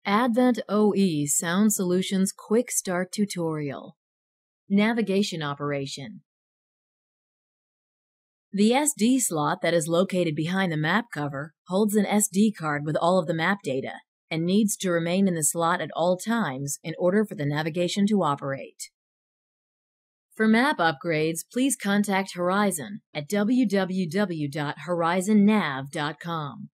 Advent OE Sound Solutions Quick Start Tutorial. Navigation Operation. The SD slot that is located behind the map cover holds an SD card with all of the map data and needs to remain in the slot at all times in order for the navigation to operate. For map upgrades, please contact Horizon at www.horizonnav.com.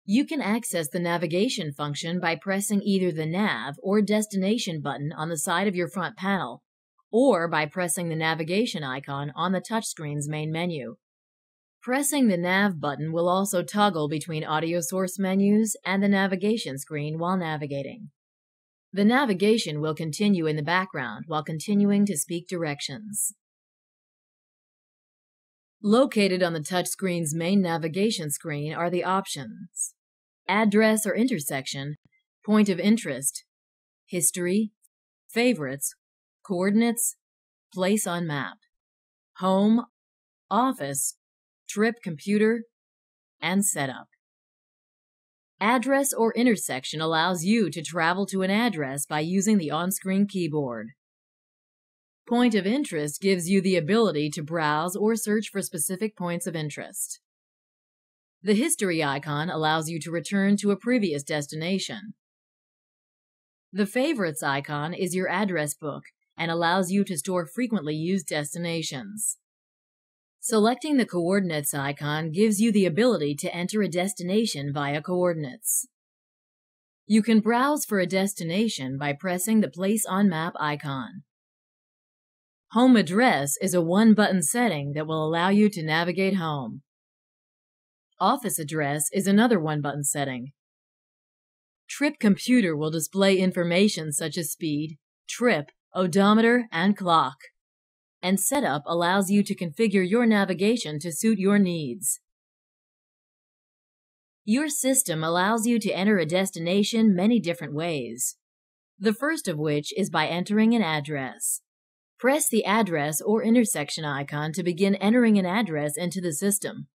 You can access the navigation function by pressing either the Nav or Destination button on the side of your front panel, or by pressing the navigation icon on the touchscreen's main menu. Pressing the Nav button will also toggle between audio source menus and the navigation screen while navigating. The navigation will continue in the background while continuing to speak directions. Located on the touchscreen's main navigation screen are the options: address or intersection, point of interest, history, favorites, coordinates, place on map, home, office, trip computer, and setup. Address or intersection allows you to travel to an address by using the on-screen keyboard. Point of interest gives you the ability to browse or search for specific points of interest. The history icon allows you to return to a previous destination. The favorites icon is your address book and allows you to store frequently used destinations. Selecting the coordinates icon gives you the ability to enter a destination via coordinates. You can browse for a destination by pressing the Place on Map icon. Home address is a one-button setting that will allow you to navigate home. Office address is another one-button setting. Trip computer will display information such as speed, trip, odometer, and clock. And setup allows you to configure your navigation to suit your needs. Your system allows you to enter a destination many different ways. The first of which is by entering an address. Press the address or intersection icon to begin entering an address into the system.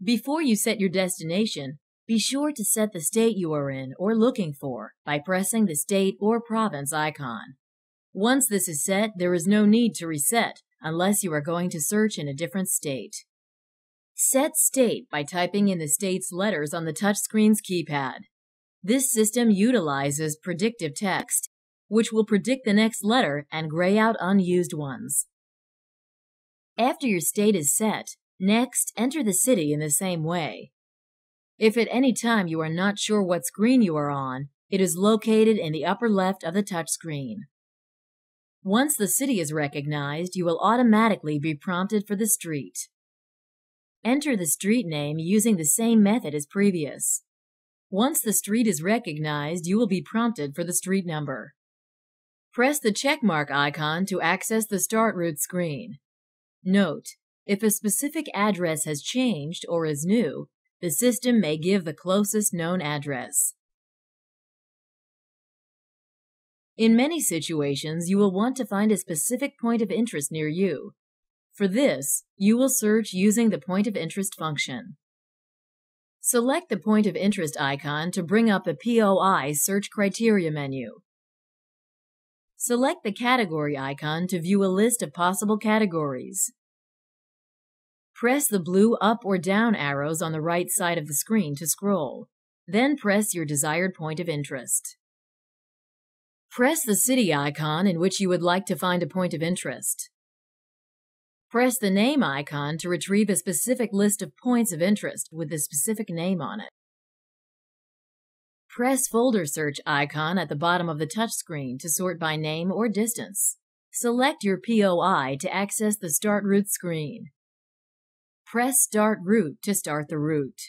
Before you set your destination, be sure to set the state you are in or looking for by pressing the state or province icon. Once this is set, there is no need to reset unless you are going to search in a different state. Set state by typing in the state's letters on the touchscreen's keypad. This system utilizes predictive text, which will predict the next letter and gray out unused ones. After your state is set, next enter the city in the same way. If at any time you are not sure what screen you are on, it is located in the upper left of the touchscreen. Once the city is recognized, you will automatically be prompted for the street. Enter the street name using the same method as previous. Once the street is recognized, you will be prompted for the street number. Press the checkmark icon to access the Start Route screen. Note, if a specific address has changed or is new, the system may give the closest known address. In many situations, you will want to find a specific point of interest near you. For this, you will search using the Point of Interest function. Select the Point of Interest icon to bring up the POI Search Criteria menu. Select the Category icon to view a list of possible categories. Press the blue up or down arrows on the right side of the screen to scroll. Then press your desired point of interest. Press the city icon in which you would like to find a point of interest. Press the name icon to retrieve a specific list of points of interest with the specific name on it. Press Folder Search icon at the bottom of the touchscreen to sort by name or distance. Select your POI to access the Start Route screen. Press Start Route to start the route.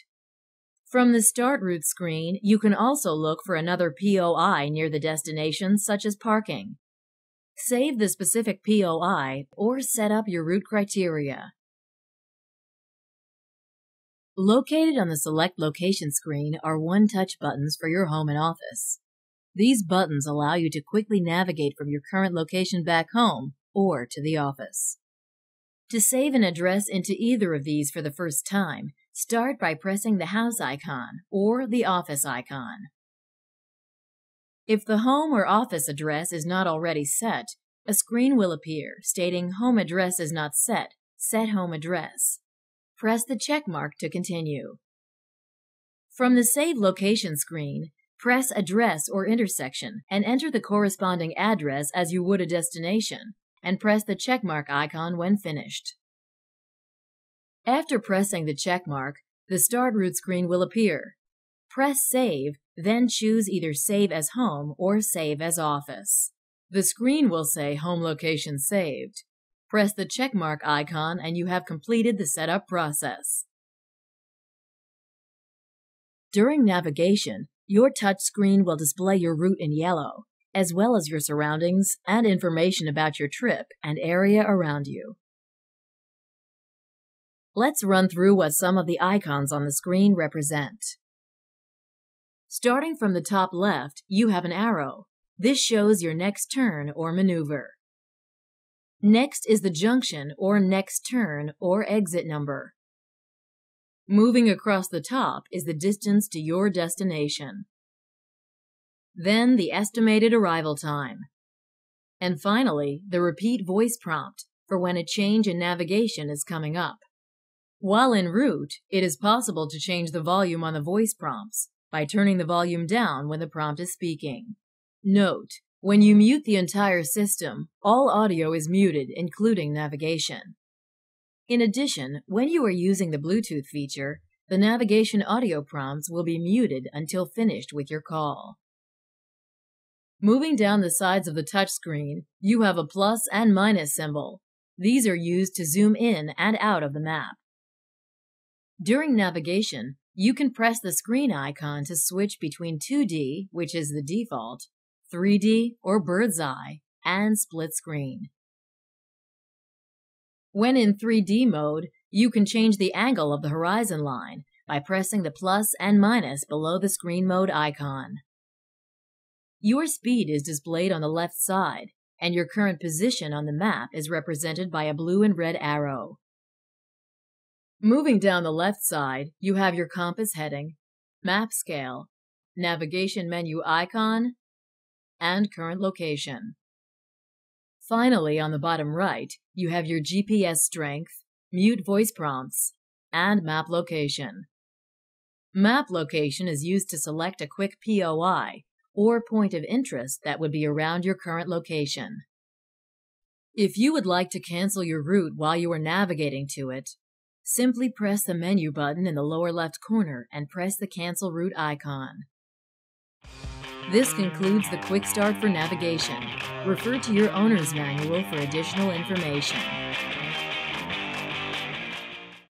From the Start Route screen, you can also look for another POI near the destination, such as parking. Save the specific POI or set up your route criteria. Located on the Select Location screen are one-touch buttons for your home and office. These buttons allow you to quickly navigate from your current location back home or to the office. To save an address into either of these for the first time, Start by pressing the house icon or the office icon. If the home or office address is not already set, a screen will appear stating home address is not set. Set home address. Press the check mark to continue. From the Save Location screen, press Address or Intersection and enter the corresponding address as you would a destination, and press the checkmark icon when finished. After pressing the checkmark, the Start Route screen will appear. Press Save, then choose either Save as Home or Save as Office. The screen will say Home Location Saved. Press the checkmark icon and you have completed the setup process. During navigation, your touch screen will display your route in yellow, as well as your surroundings and information about your trip and area around you. Let's run through what some of the icons on the screen represent. Starting from the top left, you have an arrow. This shows your next turn or maneuver. Next is the junction or next turn or exit number. Moving across the top is the distance to your destination. Then the estimated arrival time. And finally, the repeat voice prompt for when a change in navigation is coming up. While en route, it is possible to change the volume on the voice prompts by turning the volume down when the prompt is speaking. Note: when you mute the entire system, all audio is muted, including navigation. In addition, when you are using the Bluetooth feature, the navigation audio prompts will be muted until finished with your call. Moving down the sides of the touchscreen, you have a plus and minus symbol. These are used to zoom in and out of the map. During navigation, you can press the screen icon to switch between 2D, which is the default, 3D or bird's eye, and split screen. When in 3D mode, you can change the angle of the horizon line by pressing the plus and minus below the screen mode icon. Your speed is displayed on the left side, and your current position on the map is represented by a blue and red arrow. Moving down the left side, you have your compass heading, map scale, navigation menu icon, and current location. Finally, on the bottom right, you have your GPS strength, mute voice prompts, and map location. Map location is used to select a quick POI, or point of interest that would be around your current location. If you would like to cancel your route while you are navigating to it, simply press the menu button in the lower left corner and press the Cancel Route icon. This concludes the Quick Start for navigation. Refer to your owner's manual for additional information.